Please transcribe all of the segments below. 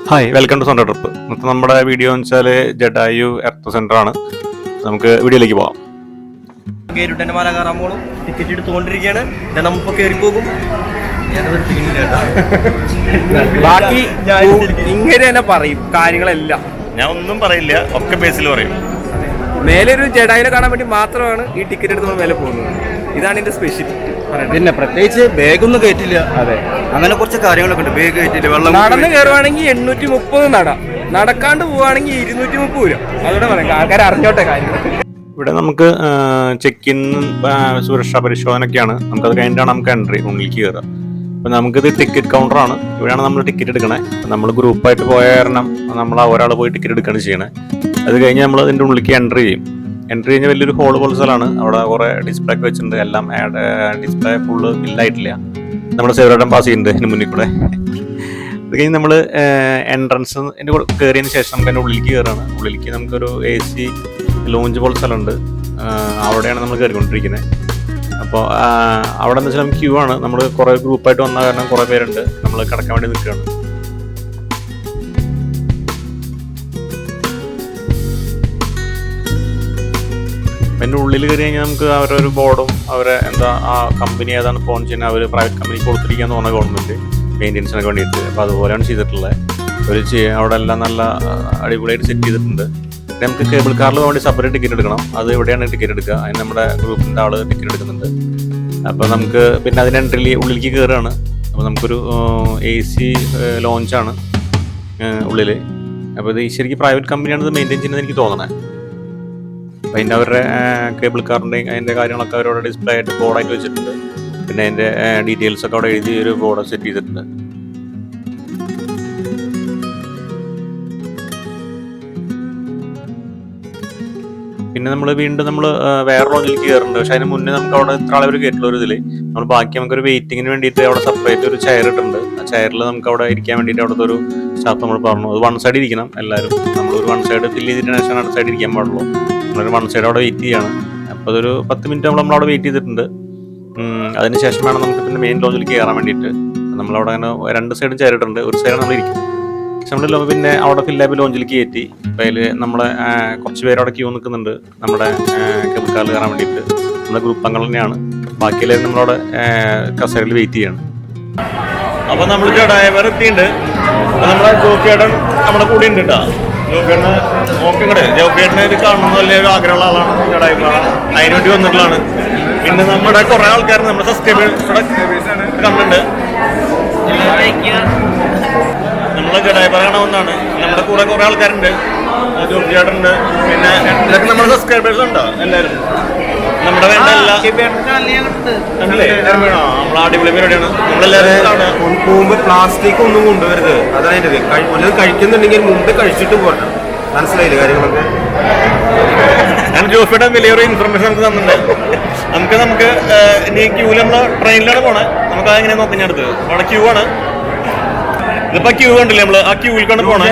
Hi, welcome to Sunday trip. ഇന്നത്തെ നമ്മുടെ video എന്ന് വെച്ചാൽ ജഡായു എർത്ത് സെന്റർ ആണ്. നമുക്ക് വീഡിയോയിലേക്ക് പോകാം. കേരുട്ടൻ്റെ മല കയറാൻ പോകണം. ടിക്കറ്റ് എടുത്തുകൊണ്ടിരിക്കുകയാണ്. നമ്മളിപ്പോ കയറി പോകും. ബാക്കി ഇങ്ങനെ തന്നെ പറയും കാര്യങ്ങളെല്ലാം. ഞാൻ ഒന്നും പറയില്ല, ഒക്കെ ബേസിൽ പറയും. മേലെ ഒരു ജഡായിനെ കാണാൻ വേണ്ടി മാത്രമാണ് ഈ ടിക്കറ്റ് എടുത്ത് നമ്മൾ മേലെ പോകുന്നത്. ഇതാണ് ഇതിന്റെ സ്പെഷ്യൽ. പിന്നെ പ്രത്യേകിച്ച് ബാഗൊന്നും കയറ്റില്ല. അതെ, അങ്ങനെ കുറച്ച് കാര്യങ്ങളൊക്കെ ഉണ്ട്. ബാഗ് കയറ്റില്ല. വെള്ളം നടന്ന് കയറുവാണെങ്കിൽ 830 നടക്കാണ്ട് പോവുകയാണെങ്കിൽ 230 രൂപ. അതുകൊണ്ട് പറയാം, ആൾക്കാർ അറിഞ്ഞോട്ടെ കാര്യങ്ങൾ. ഇവിടെ നമുക്ക് ചെക്ക് ഇൻ, സുരക്ഷാ പരിശോധനയൊക്കെയാണ്. നമുക്കത് കഴിഞ്ഞിട്ടാണ് നമുക്ക് എൻട്രി ഉള്ളിലേക്ക് കയറുക. അപ്പം നമുക്കിത് ടിക്കറ്റ് കൗണ്ടറാണ്. ഇവിടെയാണ് നമ്മൾ ടിക്കറ്റ് എടുക്കണേ. നമ്മൾ ഗ്രൂപ്പായിട്ട് പോയ കാരണം നമ്മൾ ഒരാൾ പോയി ടിക്കറ്റ് എടുക്കുകയാണ് ചെയ്യണേ. അത് കഴിഞ്ഞ് നമ്മൾ അതിൻ്റെ ഉള്ളിലേക്ക് എൻട്രി ചെയ്യും. എൻട്രി കഴിഞ്ഞാൽ വലിയൊരു ഹോൾ പോലെ സ്ഥലമാണ്. അവിടെ കുറേ ഡിസ്പ്ലേ ഒക്കെ വെച്ചിട്ടുണ്ട്. എല്ലാം ഡിസ്പ്ലേ ഫുള്ള് ബില്ലായിട്ടില്ല. നമ്മുടെ സേവറേറ്റം പാസ് ചെയ്യുന്നുണ്ട് ഇതിന് മുന്നിൽ കൂടെ. അത് കഴിഞ്ഞ് നമ്മൾ എൻട്രൻസ് കയറിയതിന് ശേഷം നമുക്ക് അതിൻ്റെ ഉള്ളിലേക്ക് കയറുകയാണ്. ഉള്ളിലേക്ക് നമുക്കൊരു AC ലോഞ്ച് പോലെ സ്ഥലമുണ്ട്. അവിടെയാണ് നമ്മൾ കയറിക്കൊണ്ടിരിക്കുന്നത്. അപ്പോൾ അവിടെ എന്ന് വെച്ചാൽ ക്യൂ ആണ്. നമ്മൾ കുറേ ഗ്രൂപ്പായിട്ട് വന്ന കാരണം കുറേ പേരുണ്ട്. നമ്മൾ കിടക്കാൻ വേണ്ടി നിൽക്കുകയാണ്. അതിൻ്റെ ഉള്ളിൽ കയറി കഴിഞ്ഞാൽ നമുക്ക് അവരുടെ ഒരു ബോർഡും അവരെ എന്താ ആ കമ്പനി ഏതാണ് ഫോൺ ചെയ്യുന്നത്, അവർ പ്രൈവറ്റ് കമ്പനി കൊടുത്തിരിക്കുകയെന്ന് പറഞ്ഞ ഗവൺമെൻറ് മെയിൻ്റെനൻസിനൊക്കെ വേണ്ടിയിട്ട്. അപ്പോൾ അതുപോലെയാണ് ചെയ്തിട്ടുള്ളത്. അവർ അവിടെ എല്ലാം നല്ല അടിപൊളിയായിട്ട് സെറ്റ് ചെയ്തിട്ടുണ്ട്. പിന്നെ നമുക്ക് കേബിൾ കാറിൽ വേണ്ടി സെപ്പറേറ്റ് ടിക്കറ്റ് എടുക്കണം. അത് എവിടെയാണ് ടിക്കറ്റ് എടുക്കുക, അതിന് നമ്മുടെ ഗ്രൂപ്പിൻ്റെ ആൾ ടിക്കറ്റ് എടുക്കുന്നുണ്ട്. അപ്പോൾ നമുക്ക് പിന്നെ അതിന് എൻട്രി ഉള്ളിലേക്ക് കയറുകയാണ്. അപ്പോൾ നമുക്കൊരു AC ലോഞ്ചാണ് ഉള്ളിൽ. അപ്പോൾ ഇത് ശരിക്കും പ്രൈവറ്റ് കമ്പനിയാണ് ഇത് മെയിൻറ്റെയിൻ ചെയ്യുന്നത് എനിക്ക് തോന്നണേ. അപ്പോൾ അതിൻ്റെ അവരുടെ കേബിൾ കാറിൻ്റെയും അതിൻ്റെ കാര്യങ്ങളൊക്കെ അവരവിടെ ഡിസ്പ്ലേ ആയിട്ട് ബോർഡായിട്ട് വെച്ചിട്ടുണ്ട്. പിന്നെ അതിൻ്റെ ഡീറ്റെയിൽസൊക്കെ അവിടെ എഴുതി ഒരു ബോർഡ് സെറ്റ് ചെയ്തിട്ടുണ്ട്. പിന്നെ നമ്മൾ വീണ്ടും വേറെ ലോഞ്ചിലേക്ക് കയറുന്നുണ്ട്. പക്ഷെ അതിന് മുന്നേ നമുക്ക് അവിടെ ഇത്ര ആളെ ഒരു കയറ്റുള്ള ഒരു ഇതിൽ നമ്മൾ ബാക്കി നമുക്കൊരു വെയിറ്റിങ്ങിന് വേണ്ടിയിട്ട് അവിടെ സെപ്പറേറ്റ് ഒരു ചെയർ ഇട്ടുണ്ട്. ആ ചെയറിൽ നമുക്ക് അവിടെ ഇരിക്കാൻ വേണ്ടിയിട്ട് അവിടുത്തെ ഒരു സ്റ്റാഫ് നമ്മൾ പറഞ്ഞു അത് വൺ സൈഡ് ഇരിക്കണം എല്ലാവരും. നമ്മളൊരു വൺ സൈഡ് ഫില്ല് ചെയ്തിട്ട് ശേഷം അടുത്ത സൈഡ് ഇരിക്കാൻ പാടുള്ളൂ. നമ്മളൊരു വൺ സൈഡ് അവിടെ വെയിറ്റ് ചെയ്യാണ്. അപ്പോൾ അതൊരു 10 മിനിറ്റ് നമ്മളവിടെ വെയിറ്റ് ചെയ്തിട്ടുണ്ട്. അതിന് ശേഷം വേണം നമുക്ക് പിന്നെ മെയിൻ ലോഞ്ചിലേക്ക് കയറാൻ വേണ്ടിയിട്ട്. നമ്മളവിടെ അങ്ങനെ 2 സൈഡും ചെയർ ഇട്ടുണ്ട്. ഒരു സൈഡ് നമ്മൾ ഇരിക്കും. നമ്മൾ പിന്നെ അവിടെ ഫില്ലാപ്പ് ലോഞ്ചിലേക്ക് കയറ്റി. അപ്പോൾ അതിൽ നമ്മളെ കുറച്ച് പേര് അവിടെ ക്യൂ നിൽക്കുന്നുണ്ട് നമ്മുടെ കേബിൾ കാറിൽ കയറാൻ വേണ്ടിയിട്ട്. നമ്മുടെ ഗ്രൂപ്പ് അംഗങ്ങൾ തന്നെയാണ്. ബാക്കിയെല്ലാവരും നമ്മളവിടെ കസേരയിൽ വെയിറ്റ് ചെയ്യാണ്. അപ്പോൾ നമ്മൾ ഡ്രൈവർ എത്തിയിട്ടുണ്ട്. അപ്പോൾ നമ്മുടെ ജോക്കേട്ടൻ നമ്മുടെ കൂടെ ഉണ്ട് കേട്ടോ. ജോക്കേട്ടന് നോക്കങ്ങടെ ജോക്കേട്ടനെ ഇത് കാണണമെന്ന് വലിയ ഒരു ആഗ്രഹമുള്ള ആളാണ്. ഡ്രൈവറാണ്, അതിനുവേണ്ടി വന്നിട്ടുള്ളതാണ്. പിന്നെ നമ്മുടെ കുറേ ആൾക്കാർ നമ്മുടെ സബ്സ്ക്രൈബേഴ്സ് കണ്ടിട്ടുണ്ട്. നമ്മളെ ഡ്രൈവർ കാണാവുന്നതാണ്. നമ്മുടെ കൂടെ കുറേ ആൾക്കാരുണ്ട്. ജോബ് ചേട്ടനുണ്ട്. പിന്നെ ഇതൊക്കെ നമ്മുടെ സബ്സ്ക്രൈബേഴ്സ് ഉണ്ടോ എല്ലാവരും? നമ്മുടെ വേണ്ട നമ്മളെ അടിപൊളി പരിപാടിയാണ്. നമ്മളെല്ലാവരും മുമ്പ് പ്ലാസ്റ്റിക് ഒന്നും കൊണ്ടുവരുത്. അതായത് കഴിക്കുന്നുണ്ടെങ്കിൽ മുമ്പ് കഴിച്ചിട്ട് പോരണം. മനസ്സിലായില്ലേ കാര്യങ്ങളൊക്കെ? ഞാൻ ജോഫിയുടെ വലിയൊരു ഇൻഫർമേഷൻ നമുക്ക് തന്നിട്ടുണ്ട്. നമുക്ക് ഇനി ക്യൂവിൽ നമ്മൾ ട്രെയിനിലാണ് പോണേ. നമുക്ക് അതെങ്ങനെ നോക്കാം. ഞാൻ അടുത്ത് അവിടെ ക്യൂ ആണ്. ഇതിപ്പോ ക്യൂ കണ്ടില്ലേ, നമ്മള് ആ ക്യൂവിൽ കൊണ്ട് പോണേ.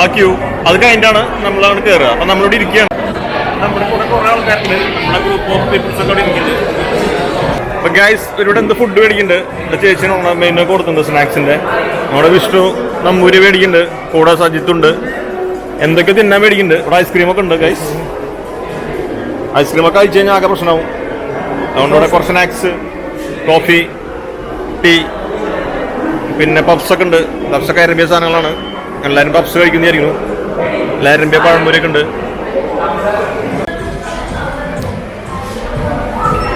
ആ ക്യൂ അത് കഴിഞ്ഞിട്ടാണ് നമ്മളവിടെ കയറുക. അപ്പൊ നമ്മളിവിടെ ഇരിക്കുകയാണ്. നമ്മുടെ കൂടെ കുറെ ആൾക്കാരുണ്ട്. നമ്മുടെ ഗ്രൂപ്പ് ഓഫ് പീപ്പിൾസ് ഒക്കെ ഇരിക്കുന്നത്. അപ്പൊ ഗൈസ് ഇവിടെ എന്ത് ഫുഡ് മേടിക്കുന്നുണ്ട്. ഇവിടെ ചേച്ചി നമ്മളെ മെയിനൊക്കെ കൊടുക്കുന്നുണ്ട് സ്നാക്സിന്റെ. നമ്മുടെ വിഷ്ണു നമ്പൂരി മേടിക്കുന്നുണ്ട്. കൂടെ സജിത്തുണ്ട്. എന്തൊക്കെ തിന്നാൻ മേടിക്കുന്നുണ്ട്. ഇവിടെ ഐസ്ക്രീമൊക്കെ ഉണ്ട് ഗൈസ്. ഐസ്ക്രീമൊക്കെ കഴിച്ചു കഴിഞ്ഞാൽ ആകെ പ്രശ്നമാവും. അതുകൊണ്ട് ഇവിടെ കുറച്ച് സ്നാക്സ്, കോഫി, ടീ, പിന്നെ പപ്സൊക്കെ ഉണ്ട്. പപ്സൊക്കെ അരമ്പിയ സാധനങ്ങളാണ്. എല്ലാവരും പപ്സ് കഴിക്കുന്നതായിരിക്കുന്നു. എല്ലാവരും അരമ്പിയ പഴംപൊരിയൊക്കെ ഉണ്ട്.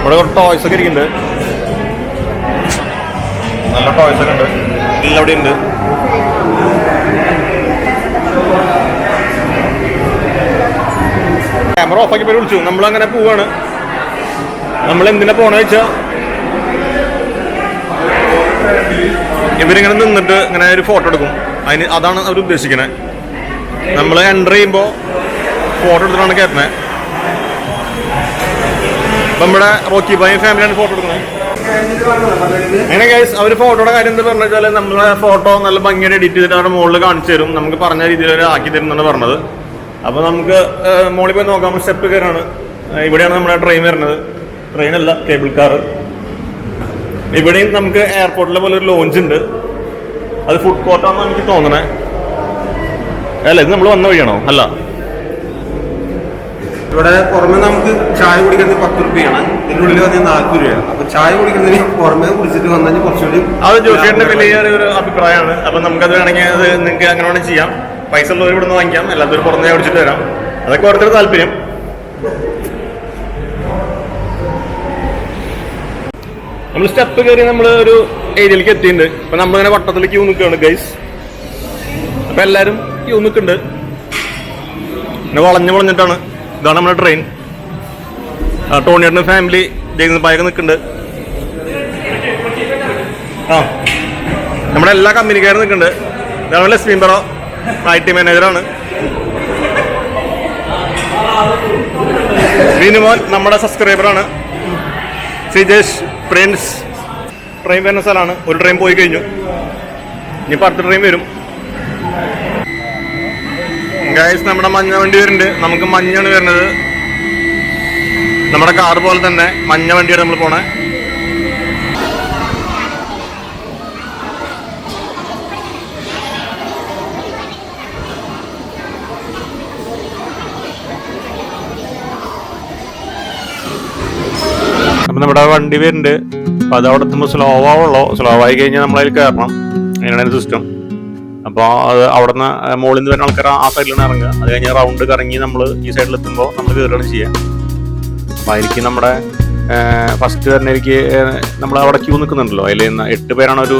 ഇവിടെ കുറച്ച് ടോയ്സ് ഒക്കെ ഇരിക്കുന്നുണ്ട്. നല്ല ടോയ്സ് ഒക്കെ ഉണ്ട്. എല്ലാം അവിടെ ഉണ്ട്. ക്യാമറ ഓഫാക്കി പോയി വിളിച്ചു. നമ്മളങ്ങനെ പോവാണ്. നമ്മൾ എന്തിനാ പോണെന്ന് വെച്ചാൽ ഇവരിങ്ങനെ നിന്നിട്ട് ഇങ്ങനെ ഒരു ഫോട്ടോ എടുക്കും. അതാണ് അവർ ഉദ്ദേശിക്കുന്നത്. നമ്മൾ എൻ്റർ ചെയ്യുമ്പോൾ ഫോട്ടോ എടുത്തിട്ടാണ് കയറ്റുന്നത്. നമ്മുടെ റോക്കി ഭായി ഫാമിലിയാണ് ഫോട്ടോ എടുക്കുന്നത്. അങ്ങനെ ഗൈസ് അവർ ഫോട്ടോയുടെ കാര്യം എന്താ പറഞ്ഞു വെച്ചാൽ നമ്മളെ ഫോട്ടോ നല്ല ഭംഗിയായിട്ട് എഡിറ്റ് ചെയ്തിട്ട് അവരുടെ മുകളിൽ കാണിച്ചു തരും. നമുക്ക് പറഞ്ഞ രീതിയിൽ ആക്കി തരും എന്നാണ് പറഞ്ഞത്. അപ്പോൾ നമുക്ക് മുകളിൽ പോയി നോക്കാം. സ്റ്റെപ്പ് കയറാണ്. ഇവിടെയാണ് നമ്മുടെ ട്രെയിൻ വരുന്നത്. ട്രെയിനല്ല, കേബിൾ കാർ. ഇവിടെയും നമുക്ക് എയർപോർട്ടിലെ പോലെ ഒരു ലോഞ്ച് ഉണ്ട്. അത് ഫുഡ് കോർട്ടാണെന്ന് എനിക്ക് തോന്നണേ. അല്ല ഇത് നമ്മൾ വന്ന വഴിയാണോ? അല്ല, ഇവിടെ പുറമെ നമുക്ക് ചായ കുടിക്കുന്നത് 10 രൂപയാണ്, ഇതിനുള്ളിൽ വന്നാൽ 40 രൂപയാണ്. അപ്പൊ ചായ കുടിക്കുന്നതിന് പുറമെ കുടിച്ചിട്ട് വന്നാൽ കുറച്ചുകൂടി അത് ജോഷിയുടെ വലിയൊരു അഭിപ്രായമാണ്. അപ്പൊ നമുക്കത് വേണമെങ്കിൽ അത് നിങ്ങൾക്ക് അങ്ങനെ വേണമെങ്കിൽ ചെയ്യാം. പൈസ ഉള്ളവർ ഇവിടെ നിന്ന് വാങ്ങിക്കാം, എല്ലാവരും പുറമെ കുടിച്ചിട്ട് വരാം. അതൊക്കെ ഓരോരുത്തർ താല്പര്യം. നമ്മൾ സ്റ്റെപ്പ് കയറി നമ്മൾ ഒരു ഏരിയയിലേക്ക് എത്തിയിട്ടുണ്ട്. അപ്പൊ നമ്മളിങ്ങനെ വട്ടത്തിൽ ക്യൂ നിൽക്കുകയാണ് ഗൈസ്. അപ്പൊ എല്ലാരും ക്യൂ നിൽക്കുന്നുണ്ട്. പിന്നെ വളഞ്ഞിട്ടാണ്. ഇതാണ് നമ്മുടെ ട്രെയിൻ. ടോണിയുടെ ഫാമിലി ജയിപ്പായൊക്കെ നിൽക്കുന്നുണ്ട്. നമ്മുടെ എല്ലാ കമ്പനിക്കാരും നിൽക്കുന്നുണ്ട്. ഇതാണ് ലക്ഷ്മി പറ, IT മാനേജറാണ്. വിനുമോൻ നമ്മുടെ സബ്സ്ക്രൈബറാണ്. സിജേഷ് പ്രിൻസ്. ട്രെയിൻ വരുന്ന സ്ഥലമാണ്. ഒരു ട്രെയിൻ പോയി കഴിഞ്ഞു, ഇനിയിപ്പോൾ അടുത്ത ട്രെയിൻ വരും. ഗൈസ് നമ്മുടെ മഞ്ഞ വണ്ടി വരുന്നുണ്ട്. നമുക്ക് മഞ്ഞാണ് വരുന്നത്. നമ്മുടെ കാർ പോലെ തന്നെ മഞ്ഞ വണ്ടിയാണ് നമ്മൾ പോണേ. അപ്പം നമ്മുടെ വണ്ടി വരുന്നുണ്ട്. അപ്പം അത് അവിടെ എത്തുമ്പോൾ സ്ലോ ആയി കഴിഞ്ഞാൽ നമ്മളതിൽ കയറണം. അങ്ങനെയാണ് സിസ്റ്റം. അപ്പോൾ അത് അവിടെ നിന്ന് മുകളിൽ നിന്ന് വരുന്ന ആൾക്കാർ ആ സൈഡിലാണ് ഇറങ്ങുക. അത് കഴിഞ്ഞ് റൗണ്ട് കറങ്ങി നമ്മൾ ഈ സൈഡിലെത്തുമ്പോൾ നമ്മൾ കയറുകയാണ് ചെയ്യുക. അപ്പോൾ അതിലേക്ക് നമ്മുടെ ഫസ്റ്റ് വരുന്നതിലേക്ക് നമ്മൾ അവിടെ ക്യൂ നിൽക്കുന്നുണ്ടല്ലോ, അതിൽ 8 പേരാണ് ഒരു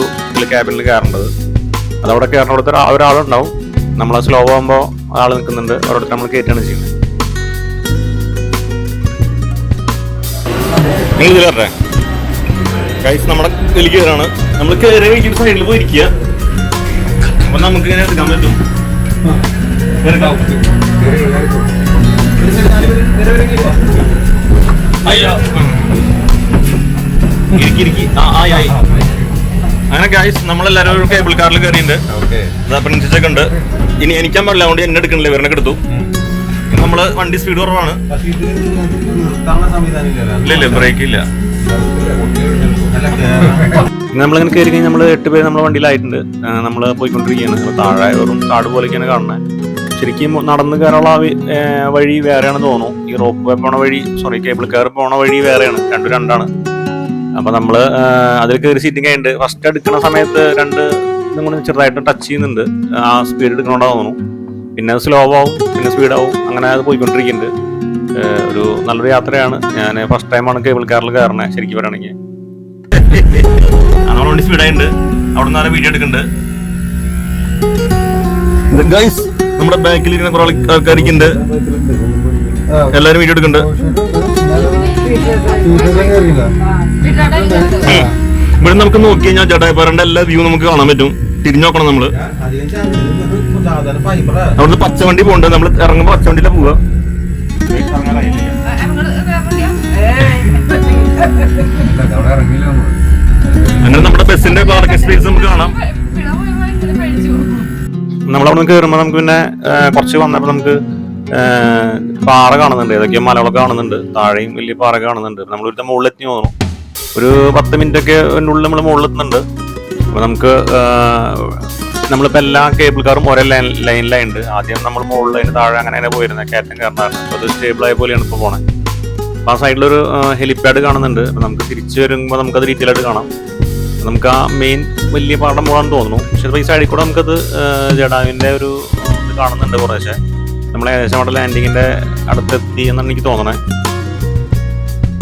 ക്യാബിനിൽ കയറേണ്ടത്. അതവിടെ കയറുന്നിടത്ത് ഒരാളുണ്ടാവും. നമ്മൾ സ്ലോ ആകുമ്പോൾ ആൾ നിൽക്കുന്നുണ്ട്, അവരോടത്ത് നമ്മൾ കയറ്റാണ് ചെയ്യുന്നത്. നിങ്ങൾ കയറേ ഗൈസ്, നമ്മുടെ വലിയ കയറാണ്. നമ്മൾ കയറി കഴിക്കുന്ന സൈഡിൽ പോയിരിക്കുക. അപ്പൊ നമുക്ക് ഇങ്ങനെ എടുക്കാൻ പറ്റും. അങ്ങനെ ഗൈസ് നമ്മളെല്ലാരും ഒരു കേബിൾ കാറിൽ കയറിയിട്ടുണ്ട്. പ്രിൻസൊക്കെ ഉണ്ട്. ഇനി എനിക്കാൻ പാടില്ല, അതുകൊണ്ട് എന്നെ എടുക്കണില്ല, ഇവരുടെ എടുത്തു. നമ്മള് വണ്ടി സ്പീഡ് കുറവാണ്. ഇല്ല ബ്രേക്ക് ഇല്ല. നമ്മളിങ്ങനെ കയറി കഴിഞ്ഞാൽ നമ്മൾ 8 പേര് നമ്മളെ വണ്ടിയിലായിട്ടുണ്ട്. നമ്മൾ പോയിക്കൊണ്ടിരിക്കുകയാണ്. താഴെ വെറും കാട് പോലെയൊക്കെയാണ് കാണുന്നത്. ശരിക്കും നടന്ന് കയറാനുള്ള വഴി വേറെയാണെന്ന് തോന്നുന്നു. ഈ റോപ്പ് വേ പോണ വഴി, കേബിൾ കാർ പോണ വഴി വേറെയാണ്. രണ്ടാണ്. അപ്പൊ നമ്മള് അതിൽ കയറി സീറ്റിംഗ് ആയിട്ടുണ്ട്. ഫസ്റ്റ് എടുക്കുന്ന സമയത്ത് 2 ഇതും ചെറുതായിട്ട് ടച്ച് ചെയ്യുന്നുണ്ട്. ആ സ്പീഡ് എടുക്കണോണ്ടാ തോന്നുന്നു. പിന്നെ അത് സ്ലോ ആവും, പിന്നെ സ്പീഡാവും. അങ്ങനെ അത് പോയിക്കൊണ്ടിരിക്കുന്നുണ്ട്. ഒരു നല്ലൊരു യാത്രയാണ്. ഞാൻ ഫസ്റ്റ് ടൈമാണ് കേബിൾ കാറിൽ കയറണേ ശരിക്കും പറയുകയാണെങ്കിൽ. നമ്മളെ വണ്ടി സ്പീഡായിട്ടുണ്ട്. അവിടെ നിന്ന് വീഡിയോ എടുക്കുന്നുണ്ട്. നമ്മുടെ ബാക്കിൽ ഇരിക്കുന്ന കുറെ ആൾക്കാരിക്കുന്നുണ്ട്. എല്ലാരും വീഡിയോ എടുക്കുന്നുണ്ട്. ഇവിടെ നമുക്ക് നോക്കി കഴിഞ്ഞാൽ ജഡായപ്പാറന്റെ എല്ലാ വ്യൂ നമുക്ക് കാണാൻ പറ്റും. തിരിഞ്ഞു നോക്കണം നമ്മള്. അവിടുന്ന് പച്ചവണ്ടി പോകണ്ട്. നമ്മൾ ഇറങ്ങുമ്പോ പച്ചവണ്ടിയിലെ പോവുക. അങ്ങനെ നമ്മുടെ ബസ്സിന്റെ പാർക്കിംഗ് സ്പേസ് നമുക്ക് കാണാം. നമ്മളവിടെ കയറുമ്പോൾ നമുക്ക് പിന്നെ കുറച്ച് വന്നപ്പോൾ നമുക്ക് പാറ കാണുന്നുണ്ട്. ഏതൊക്കെയോ മലകളൊക്കെ കാണുന്നുണ്ട്. താഴെയും വലിയ പാറ കാണുന്നുണ്ട്. നമ്മളൊരു മുകളിലെത്തി തോന്നുന്നു. ഒരു 10 മിനിറ്റൊക്കെ ഉള്ളിൽ നമ്മൾ മുകളിലെത്തുന്നുണ്ട്. അപ്പോൾ നമുക്ക് നമ്മളിപ്പോൾ എല്ലാ കേബിൾ കാറും ഒരേ ലൈനിലായിട്ടുണ്ട്. ആദ്യം നമ്മൾ മുകളിൽ അതിന് താഴെ അങ്ങനെ പോയിരുന്നത് കയറ്റം കയറാറുണ്ട്. അപ്പോൾ അത് സ്റ്റേബിളായ പോലെയാണ് ഇപ്പോൾ പോണത്. അപ്പോൾ ആ സൈഡിലൊരു ഹെലിപ്പാഡ് കാണുന്നുണ്ട്. അപ്പോൾ നമുക്ക് തിരിച്ച് വരുമ്പോൾ നമുക്കത് ഡീറ്റെയിൽ ആയിട്ട് കാണാം. നമുക്ക് ആ മെയിൻ വലിയ പാടം പോകാന്ന് തോന്നുന്നു. പക്ഷെ ഈ സൈഡിൽ കൂടെ നമുക്കത് ജഡാവിൻ്റെ ഒരു ഇത് കാണുന്നുണ്ട് കുറേശ്ശെ. നമ്മൾ ഏകദേശം അവിടെ ലാൻഡിങ്ങിൻ്റെ അടുത്തെത്തി എന്നാണ് എനിക്ക് തോന്നണേ.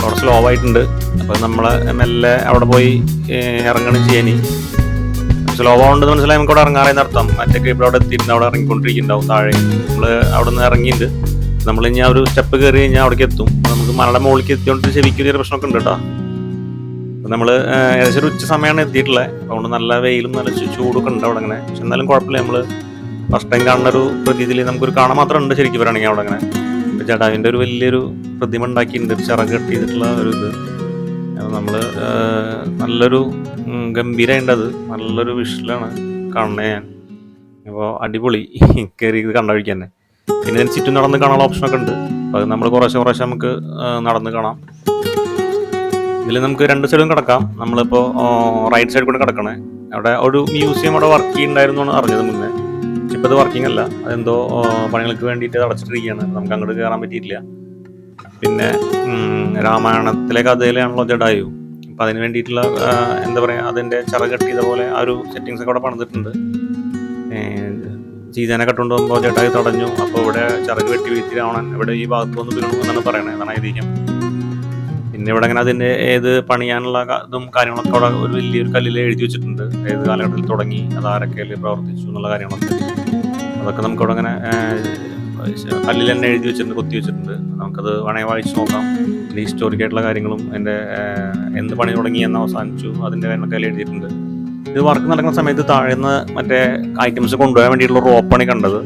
അവിടെ സ്ലോ ആയിട്ടുണ്ട്. അപ്പോൾ നമ്മൾ മെല്ലെ അവിടെ പോയി ഇറങ്ങണം ചെയ്യാൻ. സ്ലോ ആവുണ്ടെന്ന് മനസ്സിലായി നമുക്ക് അവിടെ ഇറങ്ങാറേന്ന് അർത്ഥം. മറ്റേ കേബിൾ അവിടെ എത്തിയിട്ടുണ്ട്. അവിടെ ഇറങ്ങിക്കൊണ്ടിരിക്കുന്നുണ്ടാവും താഴെ. നമ്മൾ അവിടെ നിന്ന് ഇറങ്ങിയിട്ടുണ്ട്. നമ്മൾ ഇനി ആ ഒരു സ്റ്റെപ്പ് കയറി കഴിഞ്ഞാൽ അവിടേക്ക് എത്തും. നമുക്ക് മലയുടെ മുകളിലേക്ക് എത്തിയോണ്ട് ചെവിക്ക് ഒരു പ്രശ്നമൊക്കെ ഉണ്ട് കേട്ടോ. നമ്മൾ ഏകദേശം ഒരു ഉച്ച സമയമാണ് എത്തിയിട്ടുള്ളത്. അതുകൊണ്ട് നല്ല വെയിലും നല്ല ചൂടൊക്കെ ഉണ്ട് അവിടെ അങ്ങനെ. പക്ഷെ എന്നാലും കുഴപ്പമില്ല. നമ്മൾ ഫസ്റ്റ് ടൈം കാണുന്ന ഒരു പ്രതീതിയിൽ നമുക്കൊരു കാണാൻ മാത്രം ഉണ്ട് ശരിക്കും പറയുകയാണെങ്കിൽ അവിടെ അങ്ങനെ. ജഡാവിൻ്റെ ഒരു വലിയൊരു പ്രതിമ ഉണ്ടാക്കിയിട്ടുണ്ട്. ചിറക് കെട്ടി ചെയ്തിട്ടുള്ള ഒരു ഇത്. നമ്മൾ നല്ലൊരു ഗംഭീരമുണ്ട്. അത് നല്ലൊരു വിഷ്വലാണ് കാണണേ ഞാൻ. അപ്പോൾ അടിപൊളി കയറി ഇത് കണ്ട വഴിക്ക് തന്നെ. പിന്നെ ഇതിന് ചുറ്റും നടന്ന് കാണാനുള്ള ഓപ്ഷനൊക്കെ ഉണ്ട്. അപ്പോൾ അത് നമ്മൾ കുറേശ്ശെ നമുക്ക് നടന്ന് കാണാം. ഇതിൽ നമുക്ക് 2 സൈഡും കിടക്കാം. നമ്മളിപ്പോൾ റൈറ്റ് സൈഡിൽ കൂടെ കിടക്കണേ. അവിടെ ഒരു മ്യൂസിയം അവിടെ വർക്ക് ചെയ്യുന്നുണ്ടായിരുന്നു എന്ന് അറിഞ്ഞത് മുന്നേ. പക്ഷെ ഇപ്പോൾ അത് വർക്കിംഗ് അല്ല, അതെന്തോ പണികൾക്ക് വേണ്ടിയിട്ട് അടച്ചിട്ടിരിക്കുകയാണ്, നമുക്ക് അങ്ങോട്ട് കയറാൻ പറ്റിയിട്ടില്ല. പിന്നെ രാമായണത്തിലെ കഥയിലാണല്ലോ ജഡായു, അപ്പം അതിന് വേണ്ടിയിട്ടുള്ള എന്താ പറയുക, അതിൻ്റെ ചിറക് കെട്ടിയത പോലെ ആ ഒരു സെറ്റിങ്സ് ഒക്കെ അവിടെ പണിതിട്ടുണ്ട്. ചീതേനെ കട്ടുകൊണ്ട് പോകുമ്പോൾ ജഡായു തടഞ്ഞു, അപ്പോൾ ഇവിടെ ചിറക് വെട്ടി വീഴ്ത്തി രാവണൻ ഇവിടെ ഈ ഭാഗത്ത് വന്ന് വീണു എന്നാണ് പറയണത്, എന്നാണ് ഐതിഹ്യം. പിന്നെ ഇവിടെ അങ്ങനെ അതിൻ്റെ ഏത് പണിയാനുള്ള ഇതും കാര്യങ്ങളൊക്കെ അവിടെ ഒരു വലിയൊരു കല്ലിൽ എഴുതി വെച്ചിട്ടുണ്ട്, ഏത് കാലഘട്ടത്തിൽ തുടങ്ങി, അത് ആരൊക്കെ പ്രവർത്തിച്ചു എന്നുള്ള കാര്യങ്ങളൊക്കെ. അതൊക്കെ നമുക്കവിടെ അങ്ങനെ കല്ലിൽ തന്നെ എഴുതി വെച്ചിട്ടുണ്ട്, കൊത്തി വെച്ചിട്ടുണ്ട്. നമുക്കത് വേണമെങ്കിൽ വായിച്ച് നോക്കാം. ഇതിൻ്റെ ഹിസ്റ്റോറിക്കായിട്ടുള്ള കാര്യങ്ങളും എൻ്റെ എന്ത് പണി തുടങ്ങി എന്ന് അവസാനിച്ചു അതിൻ്റെ കാര്യങ്ങളൊക്കെ എഴുതിയിട്ടുണ്ട്. ഇത് വർക്ക് നടക്കുന്ന സമയത്ത് താഴ്ന്ന് മറ്റേ ഐറ്റംസ് കൊണ്ടുപോകാൻ വേണ്ടിയിട്ടുള്ള റോപ്പാണ് കണ്ടത്.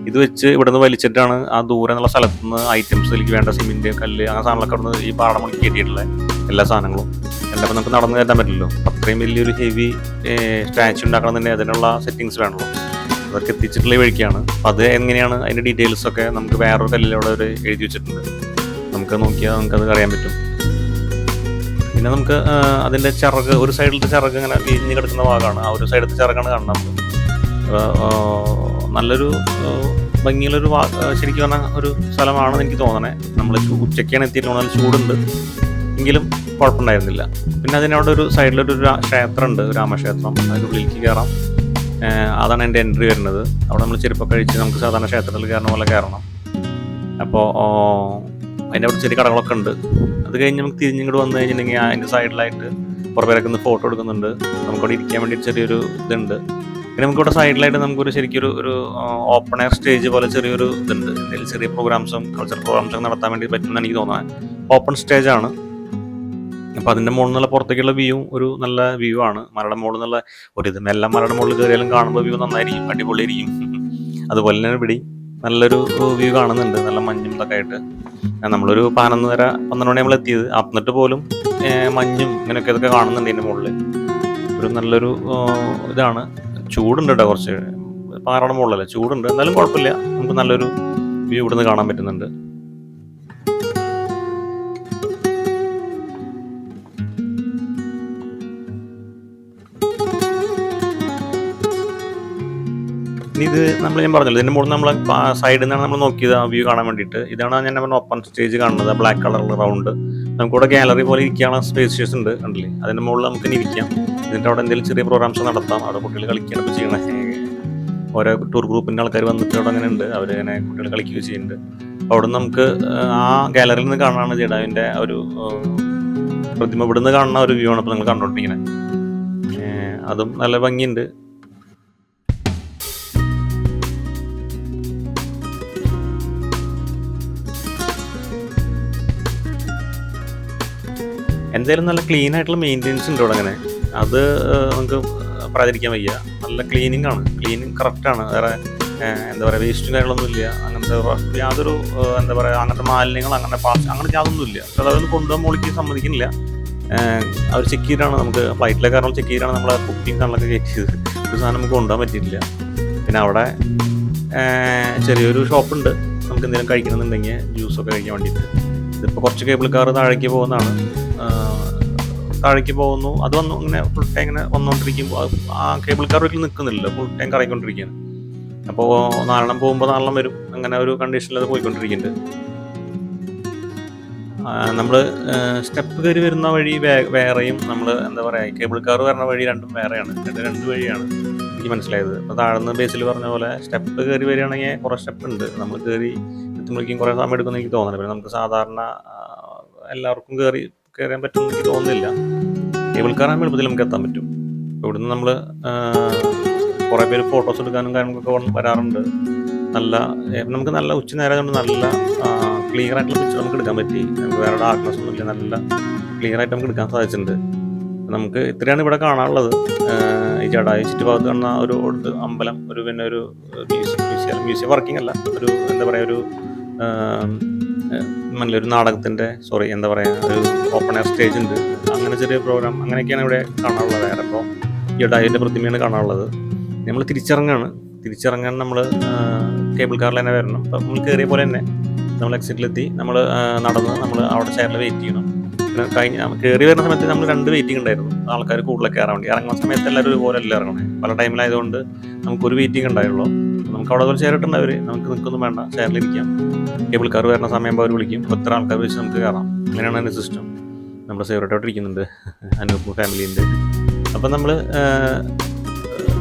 ഇത് വെച്ച് ഇവിടെ നിന്ന് വലിച്ചിട്ടാണ് ആ ദൂരെ എന്നുള്ള സ്ഥലത്ത് നിന്ന് ഐറ്റംസിലേക്ക് വേണ്ട സിമെന്റ്, കല്ല്, അങ്ങനെ സാധനങ്ങളൊക്കെ അവിടെ നിന്ന് ഈ പാടമണിക്ക് കയറ്റിയിട്ടുള്ള എല്ലാ സാധനങ്ങളും എല്ലാം നമുക്ക് നടന്നു കയറ്റാൻ പറ്റില്ലല്ലോ. അത്രയും വലിയൊരു ഹെവി സ്റ്റാച്ചു ഉണ്ടാക്കണമെന്നുണ്ടെങ്കിൽ അതിനുള്ള സെറ്റിങ്സ് വേണമല്ലോ. അതൊക്കെ എത്തിച്ചിട്ടുള്ള വഴിക്കാണ്. അപ്പം അത് എങ്ങനെയാണ് അതിൻ്റെ ഡീറ്റെയിൽസൊക്കെ നമുക്ക് വേറൊരു കല്ലിലൂടെ ഒരു എഴുതി വെച്ചിട്ടുണ്ട്, നമുക്ക് നോക്കിയാൽ നമുക്കത് അറിയാൻ പറ്റും. പിന്നെ നമുക്ക് അതിൻ്റെ ചിറക്, ഒരു സൈഡിലത്തെ ചിറക് ഇങ്ങനെ വീഞ്ഞ് കിടക്കുന്ന ഭാഗമാണ്, ആ ഒരു സൈഡിലത്തെ ചിറകാണ് കാണുന്നത്. നല്ലൊരു ഭംഗിയുള്ളൊരു ശരിക്കും പറഞ്ഞാൽ ഒരു സ്ഥലമാണെന്ന് എനിക്ക് തോന്നണേ. നമ്മൾ ഉച്ചയ്ക്കാണ് എത്തിയിട്ട് നല്ല ചൂടുണ്ട്, എങ്കിലും കുഴപ്പമുണ്ടായിരുന്നില്ല. പിന്നെ അതിനവിടെ ഒരു സൈഡിലൊരു ക്ഷേത്രമുണ്ട്, രാമക്ഷേത്രം. അതിൻ്റെ ഉള്ളിലേക്ക് കയറാം. അതാണ് എൻ്റെ എൻട്രി വരുന്നത്. അവിടെ നമ്മൾ ചെരുപ്പൊക്കെ കഴിച്ച് നമുക്ക് സാധാരണ ക്ഷേത്രത്തിൽ കയറുന്ന പോലെ കയറണം. അപ്പോൾ അതിൻ്റെ അവിടെ ചെറിയ കടകളൊക്കെ ഉണ്ട്. അത് കഴിഞ്ഞ് നമുക്ക് തിരിഞ്ഞിങ്ങോട്ട് വന്നു കഴിഞ്ഞിട്ടുണ്ടെങ്കിൽ അതിൻ്റെ സൈഡിലായിട്ട് കുറേ പേരൊക്കെ ഒന്ന് ഫോട്ടോ എടുക്കുന്നുണ്ട്. നമുക്കവിടെ ഇരിക്കാൻ വേണ്ടി ചെറിയൊരു ഇതുണ്ട്. പിന്നെ നമുക്കിവിടെ സൈഡിലായിട്ട് നമുക്കൊരു ശരിക്കും ഒരു ഓപ്പൺ എയർ സ്റ്റേജ് പോലെ ചെറിയൊരു ഇതുണ്ട്. എന്തെങ്കിലും ചെറിയ പ്രോഗ്രാംസും കൾച്ചറൽ പ്രോഗ്രാംസൊക്കെ നടത്താൻ വേണ്ടി പറ്റുമെന്ന് എനിക്ക് തോന്നുന്നത്. ഓപ്പൺ സ്റ്റേജാണ്. അപ്പോൾ അതിൻ്റെ മുകളിൽ നിന്നുള്ള പുറത്തേക്കുള്ള വ്യൂ ഒരു നല്ല വ്യൂ ആണ്. മലയുടെ മുകളിൽ നിന്നുള്ള ഒരിത് എല്ലാം മലയുടെ മുകളിൽ കയറിയാലും കാണുമ്പോൾ വ്യൂ നന്നായിരിക്കും, അടിപൊളിയായിരിക്കും. അതുപോലെ തന്നെ ഇവിടെ നല്ലൊരു വ്യൂ കാണുന്നുണ്ട്, നല്ല മഞ്ഞും ഇതൊക്കെ ആയിട്ട്. നമ്മളൊരു 11:30-12 മണി നമ്മൾ എത്തിയത്, എന്നിട്ട് പോലും മഞ്ഞും ഇങ്ങനെയൊക്കെ ഇതൊക്കെ കാണുന്നുണ്ട് ഇതിൻ്റെ മുകളിൽ. ഒരു നല്ലൊരു ഇതാണ്. ചൂടുണ്ട് കേട്ടോ, കുറച്ച് പാറയുടെ മുകളിലല്ലേ, ചൂടുണ്ട്, എന്നാലും കുഴപ്പമില്ല. നമുക്ക് നല്ലൊരു വ്യൂ ഇവിടുന്ന് കാണാൻ പറ്റുന്നുണ്ട്. ഇത് ഞാൻ പറഞ്ഞല്ലോ, ഇതിൻ്റെ മുകളിൽ നമ്മൾ സൈഡിൽ നിന്നാണ് നമ്മൾ നോക്കിയത് ആ വ്യൂ കാണാൻ വേണ്ടിയിട്ട്. ഇതാണ് ഞാൻ പറഞ്ഞ ഓപ്പൺ സ്റ്റേജ് കാണുന്നത്, ബ്ലാക്ക് കളറിൽ റൗണ്ട്. നമുക്കിവിടെ ഗാലറി പോലെ ഇരിക്കാനുള്ള സ്പേഷ്യസ് ഉണ്ട്, കണ്ടില്ലേ? അതിൻ്റെ മുകളിൽ നമുക്ക് ഇരിക്കാം. ഇതിൻ്റെ അവിടെ എന്തെങ്കിലും ചെറിയ പ്രോഗ്രാംസ് നടത്താം, അവിടെ കുട്ടികൾ കളിക്കുകയൊക്കെ ചെയ്യണേ. ഓരോ ടൂർ ഗ്രൂപ്പിൻ്റെ ആൾക്കാർ വന്നിട്ട് അവിടെ അങ്ങനെ ഉണ്ട്, അവരിങ്ങനെ കുട്ടികൾ കളിക്കുകയും ചെയ്യുന്നുണ്ട്. അവിടെ നിന്ന് നമുക്ക് ആ ഗാലറിയിൽ നിന്ന് കാണാനാണ് ജഡായുവിൻ്റെ ഒരു പ്രതിമ. ഇവിടെ നിന്ന് കാണുന്ന ഒരു വ്യൂ ആണ് ഇപ്പോൾ നിങ്ങൾ കണ്ടോണ്ടിരിക്കുന്നത്. അതും നല്ല ഭംഗിയുണ്ട്. എന്തായാലും നല്ല ക്ലീൻ ആയിട്ടുള്ള മെയിൻ്റെനൻസ് ഉണ്ട് ഇവിടെ. അങ്ങനെ അത് നമുക്ക് പറയാതിരിക്കാൻ വയ്യ. നല്ല ക്ലീനിങ് ആണ്, ക്ലീനിങ് കറക്റ്റാണ്. വേറെ എന്താ പറയുക, വേസ്റ്റും കാര്യങ്ങളൊന്നുമില്ല. അങ്ങനത്തെ യാതൊരു എന്താ പറയുക, അങ്ങനത്തെ മാലിന്യങ്ങൾ അങ്ങനെ യാതൊന്നുമില്ല. പക്ഷെ അതൊന്നും കൊണ്ടുപോകാൻ മോളിക്ക് സമ്മതിക്കുന്നില്ല. അവർ ചെക്ക് ചെയ്തിട്ടാണ്, നമുക്ക് ഫ്ലൈറ്റിലെ കാരണം ചെക്ക് ചെയ്തിട്ടാണ് നമ്മളെ കുക്കിംഗ് കാരണമൊക്കെ കയറ്റിയത്. ഒരു സാധനം നമുക്ക് കൊണ്ടുപോകാൻ പറ്റിയിട്ടില്ല. പിന്നെ അവിടെ ചെറിയൊരു ഷോപ്പുണ്ട്, നമുക്ക് എന്തെങ്കിലും കഴിക്കണമെന്നുണ്ടെങ്കിൽ ജ്യൂസൊക്കെ കഴിക്കാൻ വേണ്ടിയിട്ട്. ഇതിപ്പോൾ കുറച്ച് കേബിൾ കാർ താഴേക്ക് പോകുന്നതാണ്, താഴേക്ക് പോകുന്നു. അത് വന്നു ഇങ്ങനെ ഫുൾ ടൈം ഇങ്ങനെ വന്നുകൊണ്ടിരിക്കുമ്പോൾ ആ കേബിൾ കാർ ഒരിക്കലും നിൽക്കുന്നില്ല, ഫുൾ ടൈം കറങ്ങിക്കൊണ്ടിരിക്കുകയാണ്. അപ്പോൾ 4 പോകുമ്പോൾ 4 വരും, അങ്ങനെ ഒരു കണ്ടീഷനിൽ അത് പോയിക്കൊണ്ടിരിക്കുന്നുണ്ട്. നമ്മൾ സ്റ്റെപ്പ് കയറി വരുന്ന വഴി വേറെയും, നമ്മൾ എന്താ പറയുക, കേബിൾ കാർ വരുന്ന വഴി രണ്ടും വേറെയാണ്. രണ്ട് വഴിയാണ് എനിക്ക് മനസ്സിലായത്. അപ്പോൾ താഴ്ന്ന ബേസിൽ പറഞ്ഞ പോലെ സ്റ്റെപ്പ് കയറി വരികയാണെങ്കിൽ കുറേ സ്റ്റെപ്പ് ഉണ്ട്, നമ്മൾ കയറി എത്തുമ്പോഴേക്കും കുറേ സമയം എടുക്കുമെന്ന് എനിക്ക് തോന്നുന്നില്ല. പിന്നെ നമുക്ക് സാധാരണ എല്ലാവർക്കും കയറാൻ പറ്റുമെന്ന് എനിക്ക് തോന്നുന്നില്ല. കേബിൾ കാറാകുമ്പോൾ എളുപ്പത്തിൽ നമുക്ക് എത്താൻ പറ്റും. ഇവിടുന്ന് നമ്മൾ കുറേ പേര് ഫോട്ടോസ് എടുക്കാനും കാര്യങ്ങളൊക്കെ വരാറുണ്ട്. നമുക്ക് നല്ല ഉച്ചനേരം കൊണ്ട് നല്ല ക്ലിയർ ആയിട്ടുള്ള പിക്ചർ നമുക്ക് എടുക്കാൻ പറ്റി. നമുക്ക് വേറെ ഡാർക്ക്നെസ് ഒന്നുമില്ല, നല്ല ക്ലിയർ ആയിട്ട് നമുക്ക് എടുക്കാൻ സാധിച്ചിട്ടുണ്ട്. നമുക്ക് ഇത്രയാണ് ഇവിടെ കാണാനുള്ളത്. ഈ ജഡായു ചുറ്റുഭാഗത്ത് കാണുന്ന ഒരു അമ്പലം, പിന്നെ ഒരു മ്യൂസിയം വർക്കിംഗ് അല്ല, ഒരു എന്താ പറയുക, ഒരു നല്ലൊരു നാടകത്തിൻ്റെ എന്താ പറയുക, ഒരു ഓപ്പൺ എയർ സ്റ്റേജ് ഉണ്ട്. അങ്ങനെ ചെറിയ പ്രോഗ്രാം അങ്ങനെയൊക്കെയാണ് ഇവിടെ കാണാനുള്ളത്. വേറെ ഇപ്പോൾ ജഡായുവിൻ്റെ പ്രതിമയാണ് കാണാനുള്ളത്. നമ്മൾ തിരിച്ചിറങ്ങാൻ നമ്മൾ കേബിൾ കാറിൽ തന്നെ വരണം. അപ്പം നമ്മൾ കയറിയ പോലെ തന്നെ നമ്മൾ എക്സിറ്റിലെത്തി നമ്മൾ നടന്ന് നമ്മൾ അവിടെ ചെയറിൽ വെയിറ്റ് ചെയ്യണം. പിന്നെ കയറി വരുന്ന സമയത്ത് നമ്മൾ 2 വെയിറ്റിംഗ് ഉണ്ടായിരുന്നു, ആൾക്കാർ കൂടുതലൊക്കെ കയറാൻ വേണ്ടി. ഇറങ്ങുന്ന സമയത്ത് എല്ലാവരും ഒരുപോലെ അല്ല ഇറങ്ങണേ, പല ടൈമിലായതുകൊണ്ട് നമുക്കൊരു വെയിറ്റിംഗ് ഉണ്ടായുള്ളൂ. നമുക്ക് അവിടെ ഒരു ചെയർ ഇട്ടുണ്ടവർ, നമുക്ക് നിൽക്കൊന്നും വേണ്ട, ചെയറിലിരിക്കാം. കേബിൾ കാർ വരുന്ന സമയം അവർ വിളിക്കും, എത്ര ആൾക്കാർ വെച്ച് നമുക്ക് കയറാം. അങ്ങനെയാണ് അതിൻ്റെ സിസ്റ്റം. നമ്മുടെ ഫേവറേറ്റായിട്ട് ഇരിക്കുന്നുണ്ട് അനൂപ് ഫാമിലിൻ്റെ. അപ്പം നമ്മൾ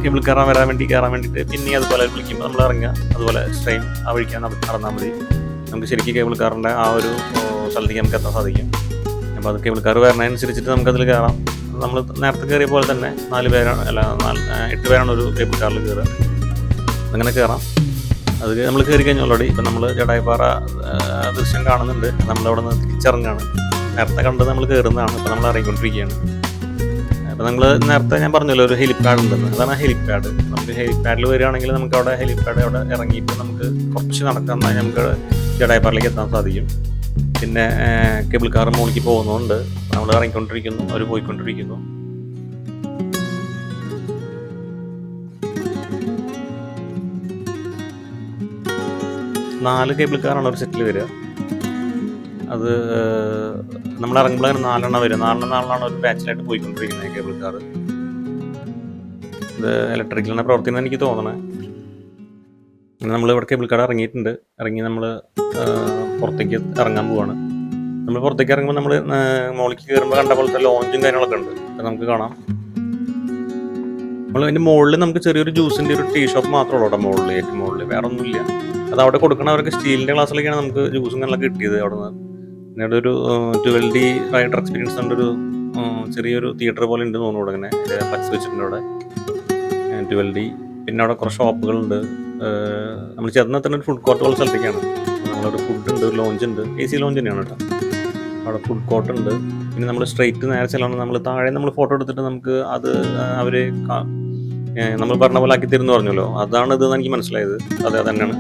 കേബിൾ കാർ വരാൻ വേണ്ടിയിട്ട് പിന്നെ അതുപോലെ വിളിക്കുമ്പോൾ നമ്മൾ ഇറങ്ങുക, അതുപോലെ ട്രെയിൻ ആ വഴിക്കാൻ നടന്നാൽ മതി. നമുക്ക് ശരിക്കും കേബിൾ കാറിൻ്റെ ആ ഒരു സ്ഥലത്തേക്ക് നമുക്ക് എത്താൻ സാധിക്കും. അപ്പോൾ അത് കേബിൾ കാർ വരുന്നതനുസരിച്ചിട്ട് നമുക്കതിൽ കയറാം. നമ്മൾ നേരത്തെ കയറിയ പോലെ തന്നെ 8 പേരാണ് ഒരു കേബിൾ കാറിൽ കയറുക. അങ്ങനെ കയറാം. അത് നമ്മൾ കയറി കഴിഞ്ഞാൽ ഓൾറെഡി ഇപ്പം നമ്മൾ ജടായിപ്പാറ ദൃശ്യം കാണുന്നുണ്ട്. നമ്മളവിടെ നിന്ന് തിരിച്ചിറങ്ങുകയാണ്. നേരത്തെ കണ്ടത് നമ്മൾ കയറുന്നതാണ്, ഇപ്പോൾ നമ്മൾ ഇറങ്ങിക്കൊണ്ടിരിക്കുകയാണ്. അപ്പോൾ നമ്മൾ നേരത്തെ ഞാൻ പറഞ്ഞല്ലോ ഒരു ഹെലിപ്പാഡ് ഉണ്ടെന്ന്, അതാണ് ആ ഹെലിപ്പാഡ്. നമുക്ക് ഹെലിപ്പാഡിൽ വരികയാണെങ്കിൽ നമുക്ക് അവിടെ ഹെലിപ്പാഡ് അവിടെ ഇറങ്ങിയിട്ട് നമുക്ക് കുറച്ച് നടക്കാൻ നമുക്ക് ജടായിപ്പാറയിലേക്ക് എത്താൻ സാധിക്കും. പിന്നെ കേബിൾ കാർ മുകളിലേക്ക് പോകുന്നുണ്ട്. നമ്മൾ ഇറങ്ങിക്കൊണ്ടിരിക്കുന്നു, അവർ പോയിക്കൊണ്ടിരിക്കുന്നു. നാല് കേബിൾ കാറാണ് ഒരു സെറ്റിൽ വരിക. അത് നമ്മൾ ഇറങ്ങുമ്പോൾ അങ്ങനെ 4 എണ്ണം വരും. 4 എണ്ണമാണ് ഒരു ബാച്ചിലായിട്ട് പോയിക്കൊണ്ടിരിക്കുന്നത് കേബിൾ കാർ. ഇത് ഇലക്ട്രിക്കലിനെ പ്രവർത്തിക്കുന്ന എനിക്ക് തോന്നണേ. നമ്മൾ ഇവിടെ കേബിൾ കാർ ഇറങ്ങിയിട്ടുണ്ട്. ഇറങ്ങി നമ്മൾ പുറത്തേക്ക് ഇറങ്ങാൻ പോവാണ്. നമ്മൾ പുറത്തേക്ക് ഇറങ്ങുമ്പോൾ നമ്മൾ മുകളിലേക്ക് കയറുമ്പോൾ കണ്ട പോലത്തെ ലോഞ്ചും കാര്യങ്ങളൊക്കെ ഉണ്ട്, അത് നമുക്ക് കാണാം. നമ്മൾ അതിൻ്റെ മുകളിൽ നമുക്ക് ചെറിയൊരു ജ്യൂസിൻ്റെ ഒരു ടീ ഷോപ്പ് മാത്രമേ ഉള്ളൂ അവിടെ മുകളിൽ, ഏറ്റവും മുകളിൽ വേറെ ഒന്നുമില്ല. അത് അവിടെ കൊടുക്കണവർക്ക് സ്റ്റീലിൻ്റെ ഗ്ലാസ്സിലേക്കാണ് നമുക്ക് ജ്യൂസും കാര്യങ്ങളൊക്കെ കിട്ടിയത് അവിടെ നിന്ന്. പിന്നെ അവിടെ ഒരു 12D റൈഡർ എക്സ്പീരിയൻസ് ഉണ്ട്, ഒരു ചെറിയൊരു തിയേറ്റർ പോലെ ഉണ്ട് തോന്നുന്നു ഇവിടെ. ഇങ്ങനെ ഫ്ലക്സ് വെച്ചിട്ടുണ്ട് അവിടെ 12D. പിന്നെ അവിടെ കുറേ ഷോപ്പുകളുണ്ട്. നമ്മൾ ചെന്നെത്തുന്ന ഒരു ഫുഡ് കോർട്ട് പോലെ സ്ഥലത്തേക്കാണ്. നമ്മളവിടെ ഫുഡ് ഉണ്ട്, ലോഞ്ച് ഉണ്ട്, AC ലോഞ്ച് തന്നെയാണ് കേട്ടോ. അവിടെ ഫുഡ് കോർട്ട് ഉണ്ട്. പിന്നെ നമ്മൾ സ്ട്രെയിറ്റ് നേരെ ചെല്ലണം. നമ്മൾ താഴെ നമ്മൾ ഫോട്ടോ എടുത്തിട്ട് നമുക്ക് അത് അവർ നമ്മൾ പറഞ്ഞ പോലെ ആക്കി തരുമെന്ന് പറഞ്ഞല്ലോ, അതാണ് ഇതെന്ന് എനിക്ക് മനസ്സിലായത്. അതെ, അതന്നെയാണ്.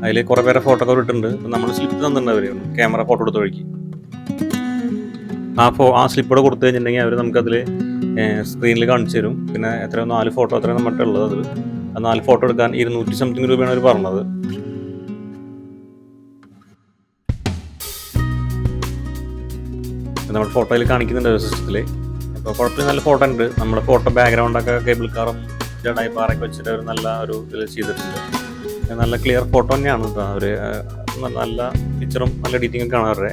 അതിൽ കുറേ പേരെ ഫോട്ടോ ഒക്കെ ഇട്ടിട്ടുണ്ട്. നമ്മൾ സ്ലിപ്പ് തന്നിട്ടുണ്ട് അവർ, ക്യാമറ ഫോട്ടോ എടുത്ത് ഒഴുക്കി. ആ സ്ലിപ്പോടെ കൊടുത്തു കഴിഞ്ഞിട്ടുണ്ടെങ്കിൽ അവർ നമുക്കതിൽ സ്ക്രീനിൽ കാണിച്ചു തരും. പിന്നെ എത്രയോ 4 ഫോട്ടോ അത്രയും നമ്മട്ടുള്ളത്. അതിൽ ആ 4 ഫോട്ടോ എടുക്കാൻ 200 സംതിങ് രൂപയാണ് അവർ പറഞ്ഞത്. നമ്മുടെ ഫോട്ടോയിൽ കാണിക്കുന്നുണ്ട് സിസ്റ്റത്തിൽ. അപ്പോൾ കുഴപ്പമില്ല, നല്ല ഫോട്ടോ ഉണ്ട്. നമ്മുടെ ഫോട്ടോ ബാക്ക്ഗ്രൗണ്ടൊക്കെ കേബിൾ കാറും ജടായിപ്പാറയൊക്കെ വെച്ചിട്ട് ഒരു നല്ല ഒരു ഇതിൽ ചെയ്തിട്ടുണ്ട്. നല്ല ക്ലിയർ ഫോട്ടോ തന്നെയാണ് കേട്ടോ. അവർ നല്ല പിക്ചറും നല്ല എഡിറ്റിംഗ് ഒക്കെ ആണ് അവരുടെ.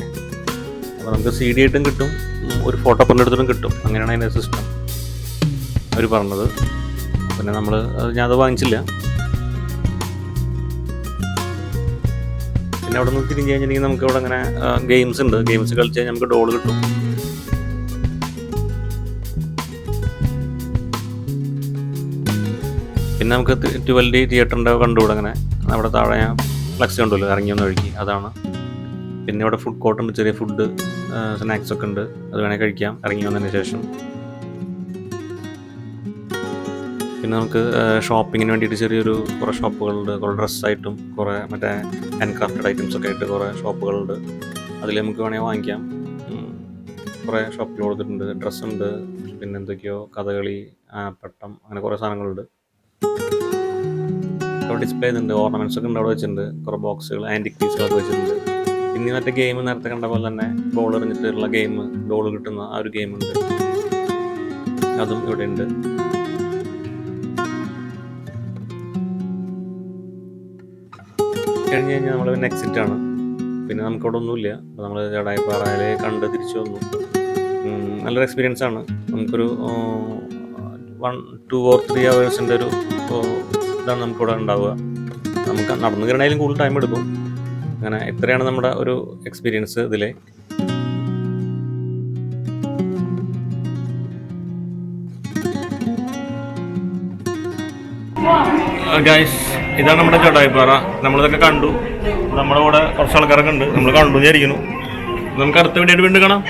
അപ്പോൾ നമുക്ക് CD ആയിട്ടും കിട്ടും, ഒരു ഫോട്ടോ പ്രിൻ്റ് എടുത്തിട്ടും കിട്ടും. അങ്ങനെയാണ് അതിൻ്റെ സിസ്റ്റം അവർ പറഞ്ഞത്. പിന്നെ ഞാനത് വാങ്ങിച്ചില്ല. പിന്നെ അവിടെ നിന്ന് തിരിഞ്ഞ് കഴിഞ്ഞിട്ടുണ്ടെങ്കിൽ നമുക്ക് ഇവിടെ അങ്ങനെ ഗെയിംസ് ഉണ്ട്. ഗെയിംസ് കളിച്ച് കഴിഞ്ഞാൽ നമുക്ക് ഡോൾ കിട്ടും. പിന്നെ നമുക്ക് 12D തിയേറ്ററിൻ്റെ കണ്ടുകൂടെ. അങ്ങനെ അവിടെ താഴെ ഞാൻ ഫ്ലക്സ് കണ്ടുമല്ലോ ഇറങ്ങി ഒന്ന് ഒഴുകി, അതാണ്. പിന്നെ ഇവിടെ ഫുഡ് കോർട്ട് ഉണ്ട്, ചെറിയ ഫുഡ് സ്നാക്സ് ഒക്കെ ഉണ്ട്, അത് വേണമെങ്കിൽ കഴിക്കാം ഇറങ്ങി വന്നതിന് ശേഷം. പിന്നെ നമുക്ക് ഷോപ്പിങ്ങിന് വേണ്ടിയിട്ട് ചെറിയൊരു കുറേ ഷോപ്പുകളുണ്ട്. കുറേ ഡ്രസ്സായിട്ടും കുറേ മറ്റേ ഹാൻഡ് ക്രാഫ്റ്റഡ് ഐറ്റംസ് ഒക്കെ ആയിട്ട് കുറേ ഷോപ്പുകളുണ്ട്. അതിൽ നമുക്ക് വേണമെങ്കിൽ വാങ്ങിക്കാം. കുറേ ഷോപ്പുകൾ കൊടുത്തിട്ടുണ്ട്. ഡ്രസ്സുണ്ട്, പിന്നെ എന്തൊക്കെയോ കഥകളി, പട്ടം, അങ്ങനെ കുറേ സാധനങ്ങളുണ്ട്. അവിടെ ഡിസ്പ്ലേ ചെയ്യുന്നുണ്ട്. ഓർണമെൻറ്റ്സ് ഒക്കെ ഉണ്ട് അവിടെ വെച്ചിട്ടുണ്ട്. കുറേ ബോക്സുകൾ, ആൻറ്റിക് പീസുകളൊക്കെ വെച്ചിട്ടുണ്ട്. പിന്നെ മറ്റേ ഗെയിം നേരത്തെ കണ്ട പോലെ തന്നെ ബോൾ എറിഞ്ഞിട്ടുള്ള ഗെയിം, ഡോൾ കിട്ടുന്ന ആ ഒരു ഗെയിമുണ്ട്, അതും ഇവിടെ ഉണ്ട്. കഴിഞ്ഞ് കഴിഞ്ഞാൽ നമ്മൾ പിന്നെ എക്സിറ്റാണ്. പിന്നെ നമുക്കവിടെ ഒന്നുമില്ല. അപ്പോൾ നമ്മൾ ജടായിപ്പാറയിൽ കണ്ട് തിരിച്ചു വന്നു. നല്ലൊരു എക്സ്പീരിയൻസ് ആണ്. നമുക്കൊരു 1, 2 or 3 hours ഒരു ഇതാണ് നമുക്കിവിടെ ഉണ്ടാവുക. നമുക്ക് നടന്നു കയറണേലും കൂടുതൽ ടൈം എടുക്കും. അങ്ങനെ ഇത്രയാണ് നമ്മുടെ ഒരു എക്സ്പീരിയൻസ് ഇതിൽ. ഗൈസ്, ഇതാണ് നമ്മുടെ ജടായിപ്പാറ. നമ്മളിതൊക്കെ കണ്ടു. നമ്മുടെ കൂടെ കുറച്ച് ആൾക്കാരൊക്കെ ഉണ്ട്. നമ്മൾ കണ്ടു വിചാരിക്കുന്നു. നമുക്ക് അടുത്ത വീഡിയോ വീണ്ടും കാണാം.